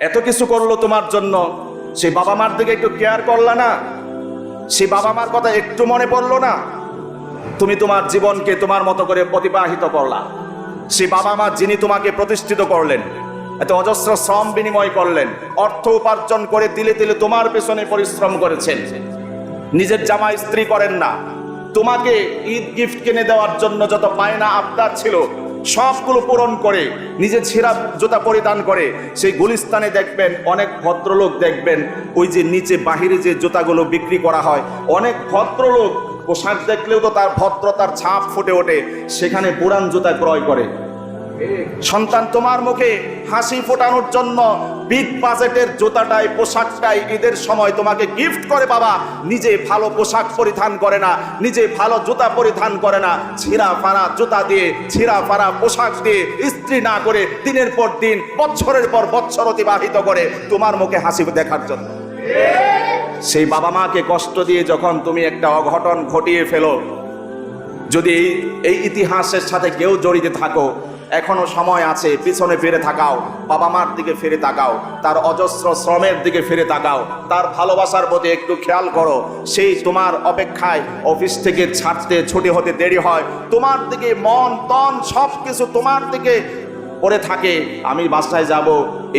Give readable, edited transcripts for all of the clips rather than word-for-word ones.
এত কিছু করলো তোমার জন্য, সেই বাবা মার দিকে একটু কেয়ার করলা না? সেই বাবা মার কথা একটু মনে পড়লো না? তুমি তোমার জীবনকে তোমার মতো করে অতিবাহিত করলা। সেই বাবা মা যিনি তোমাকে প্রতিষ্ঠিত করলেন, এত অজস্র শ্রম বিনিময় করলেন, অর্থ উপার্জন করে তিলে তিলে তোমার পেছনে পরিশ্রম করেছেন। নিজের জামা ইস্ত্রি করেন না, তোমাকে ঈদ গিফট কিনে দেওয়ার জন্য যত বায়না আবদার ছিল সবগুলো পূরণ করে নিজে ছিঁড়া জুতা পরিধান করে সেই গুলিস্তানে দেখবেন অনেক ভদ্রলোক, দেখবেন ওই যে নিচে বাহিরে যে জুতাগুলো বিক্রি করা হয়, অনেক ভদ্রলোক পোশাক দেখলেও তো তার ভদ্রতার ছাপ ফুটে ওঠে, সেখানে পুরান জুতা ক্রয় করে। সন্তান তোমার মুখে হাসি ফোটানোর জন্য বিগ বাজেটের জুতাটাই, পোশাকটাই ঈদের সময় তোমাকে গিফট করে বাবা, নিজে ভালো পোশাক পরিধান করে না, নিজে ভালো জুতা পরিধান করে না, ছিঁড়া ফাড়া জুতা দিয়ে, ছিঁড়া ফাড়া পোশাক দিয়ে ইস্ত্রি না করে দিনের পর দিন, বছরের পর বছর অতিবাহিত করে তোমার মুখে হাসি দেখার জন্য। সেই বাবা মাকে কষ্ট দিয়ে যখন তুমি একটা অঘটন ঘটিয়ে ফেলো, যদি এই ইতিহাসের সাথে কেউ জড়িত থাকো, এখনো সময় আছে, পিছনে ফিরে তাকাও, বাবা মার দিকে ফিরে তাকাও, তার অজস্র শ্রমের দিকে ফিরে তাকাও, তার ভালোবাসার প্রতি একটু খেয়াল করো। সেই তোমার অপেক্ষায় অফিস থেকে ছাড়তে ছুটি হতে দেরি হয়, তোমার দিকে মন তন সব কিছু তোমার দিকে পড়ে থাকে, আমি বাসায় যাব,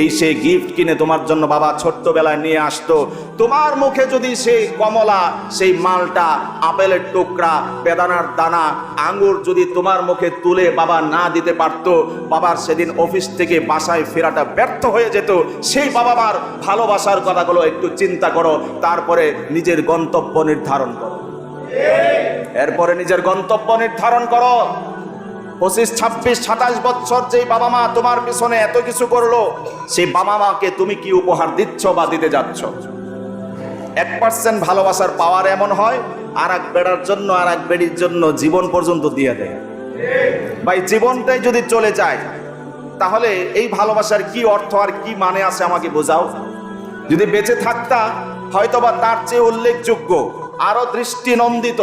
এই সেই গিফট কিনে তোমার জন্য বাবা ছোট্টবেলায় নিয়ে আসতো। তোমার মুখে যদি সেই কমলা, সেই মালটা, আপেলের টুকরা, বেদানার দানা, আঙ্গুর যদি তোমার মুখে তুলে বাবা না দিতে পারতো, বাবার সেদিন অফিস থেকে বাসায় ফেরাটা ব্যর্থ হয়ে যেত। সেই বাবা মার ভালোবাসার কথাগুলো একটু চিন্তা করো, তারপরে নিজের গন্তব্য নির্ধারণ করো। এরপরে নিজের গন্তব্য নির্ধারণ করো। 25, 26, 27 বছর যেই বাবা মা তোমার পিছনে এত কিছু করলো, সেই বাবা মাকে তুমি কি উপহার দিচ্ছ বা দিতে যাচ্ছ? 1% ভালোবাসার পাওয়ার এমন হয়, আর এক বেড়ার জন্য, আর এক বেড়ির জন্য জীবন পর্যন্ত দিয়ে দেয়। ভাই, জীবনটাই যদি চলে যায় তাহলে এই ভালোবাসার কি অর্থ আর কি মানে আছে আমাকে বোঝাও। যদি বেঁচে থাকতা হয়তোবা তার চেয়ে উল্লেখযোগ্য, আরো দৃষ্টি নন্দিত,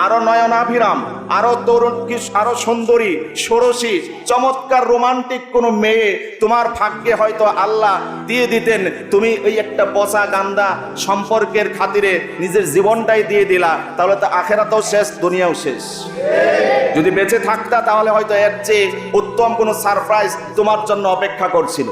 আরো নয়নাভিরাম, আরো তরুণ, আরো সুন্দরী, ষোড়শী, চমৎকার রোমান্টিক কোনো মেয়ে তোমার ভাগ্যে হয়তো আল্লাহ দিয়ে দিতেন। তুমি ওই একটা পচা গান্দা সম্পর্কের খাতিরে নিজের জীবনটাই দিয়ে দিলা, তাহলে তো আখেরাতেও শেষ, দুনিয়াও শেষ। যদি বেঁচে থাকতা তাহলে হয়তো এর চেয়ে উত্তম কোনো সারপ্রাইজ তোমার জন্য অপেক্ষা করছিল।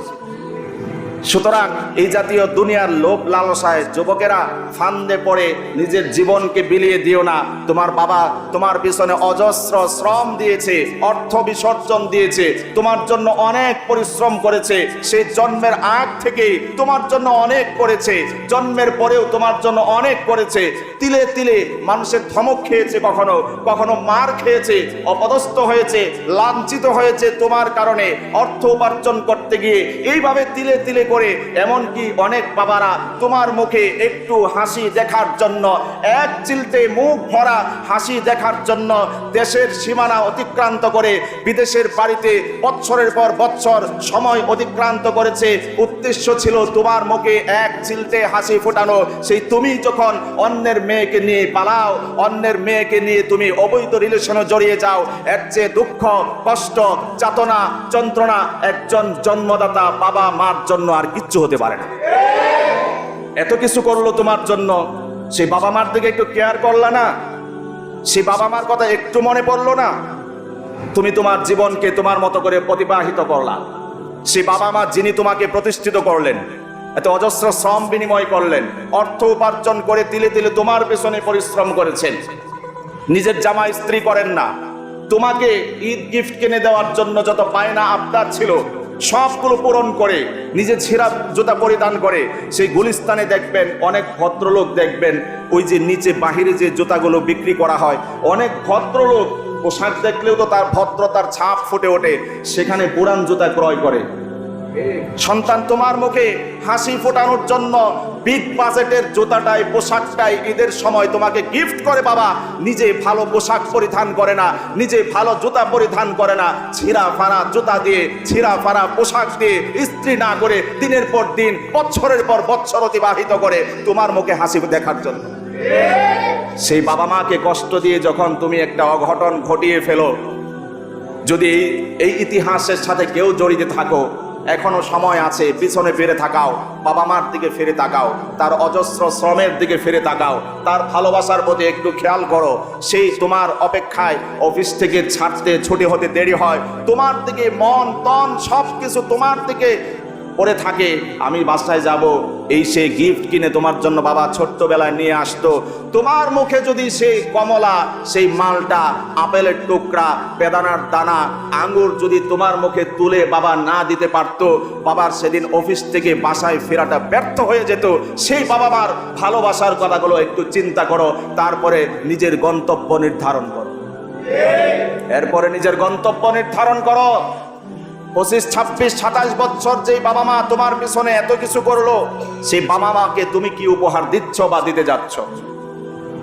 সুতরাং এই জাতীয় দুনিয়ার লোভ লালসায় যুবকেরা ফান্দে পড়ে নিজের জীবনকে বিলিয়ে দিও না। তোমার বাবা তোমার পিছনে অজস্র শ্রম দিয়েছে, অর্থ বিসর্জন দিয়েছে, তোমার জন্য অনেক পরিশ্রম করেছে। সেই জন্মের আগ থেকে তোমার জন্য অনেক করেছে, জন্মের পরেও তোমার জন্য অনেক করেছে। তিলে তিলে মানুষের ধমক খেয়েছে, কখনো কখনো মার খেয়েছে, অপদস্থ হয়েছে, লাঞ্ছিত হয়েছে তোমার কারণে। অর্থ উপার্জন করতে গিয়ে এইভাবে তিলে তিলে করে, এমনকি অনেক বাবারা তোমার মুখে একটু হাসি দেখার জন্য, এক চিলতে মুখ ভরা হাসি দেখার জন্য দেশের সীমানা অতিক্রান্ত করে বিদেশের বাড়িতে বছরের পর বছর সময় অতিক্রান্ত করেছে। উদ্দেশ্য ছিল তোমার মুখে এক চিলতে হাসি ফোটানো। সেই তুমি যখন অন্যের মেয়েকে নিয়ে পালাও, অন্যের মেয়েকে নিয়ে তুমি অবৈধ রিলেশনে জড়িয়ে যাও, এর চেয়ে দুঃখ, কষ্ট, যাতনা, যন্ত্রণা একজন জন্মদাতা বাবা মার জন্য আর কিচ্ছু হতে পারে না। এত কিছু করলো তোমার জন্য, সেই বাবা মার দিকে একটু কেয়ার করলা না? সেই বাবা মার কথা একটু মনে পড়লো না? তুমি তোমার জীবনকে তোমার মতো করে অতিবাহিত করলা। সেই বাবা মা যিনি তোমাকে প্রতিষ্ঠিত করলেন, এত অজস্র শ্রম বিনিময় করলেন, অর্থ উপার্জন করে তিলে তিলে তোমার পেছনে পরিশ্রম করেছেন। নিজের জামা ইস্ত্রি করেন না, তোমাকে ঈদ গিফট কিনে দেওয়ার জন্য যত বায়না আবদার ছিল সবগুলো পূরণ করে নিজে ছিঁড়া জুতা পরিধান করে সেই গুলিস্তানে দেখবেন অনেক ভদ্রলোক, দেখবেন ওই যে নিচে বাহিরে যে জুতাগুলো বিক্রি করা হয়, অনেক ভদ্রলোক পোশাক দেখলেও তো তার ভদ্রতার ছাপ ফুটে ওঠে, সেখানে পুরান জুতা ক্রয় করে। সন্তান তোমার মুখে হাসি ফোটানোর জন্য বিগ বাজেটের জুতাটাই, পোশাকটাই ঈদের সময় তোমাকে গিফট করে বাবা, নিজে ভালো পোশাক পরিধান করে না, নিজে ভালো জুতা পরিধান করে না, ছিঁড়া ফাড়া জুতা দিয়ে, ছিঁড়া ফাড়া পোশাক দিয়ে ইস্ত্রি না করে দিনের পর দিন, বছরের পর বছর অতিবাহিত করে তোমার মুখে হাসি দেখার জন্য। সেই বাবা মাকে কষ্ট দিয়ে যখন তুমি একটা অঘটন ঘটিয়ে ফেলো, যদি এই ইতিহাসের সাথে কেউ জড়িত থাকো, এখনো সময় আছে, পিছনে ফিরে তাকাও, বাবা মার দিকে ফিরে তাকাও, তার অজস্র শ্রমের দিকে ফিরে তাকাও, তার ভালোবাসার প্রতি একটু খেয়াল করো। সেই তোমার অপেক্ষায় অফিস থেকে ছাড়তে ছুটি হতে দেরি হয়, তোমার দিকে মন তন সব কিছু তোমার দিকে পড়ে থাকে। আমি বাসায় যাব, এই সেই গিফট কিনে তোমার জন্য বাবা ছোট্টবেলায় নিয়ে আসতো। তোমার মুখে যদি সেই কমলা, সেই মালটা, আপেলের টুকরা, বেদানার দানা, আঙ্গুর যদি তোমার মুখে তুলে বাবা না দিতে পারতো, বাবার সেদিন অফিস থেকে বাসায় ফেরাটা ব্যর্থ হয়ে যেত। সেই বাবা মার ভালোবাসার কথাগুলো একটু চিন্তা করো, তারপরে নিজের গন্তব্য নির্ধারণ করো। এরপরে নিজের গন্তব্য নির্ধারণ করো। 25, 26, 27 বছর যেই বাবা মা তোমার পিছনে এত কিছু করলো, সেই বাবা মাকে তুমি কি উপহার দিচ্ছ বা দিতে যাচ্ছ?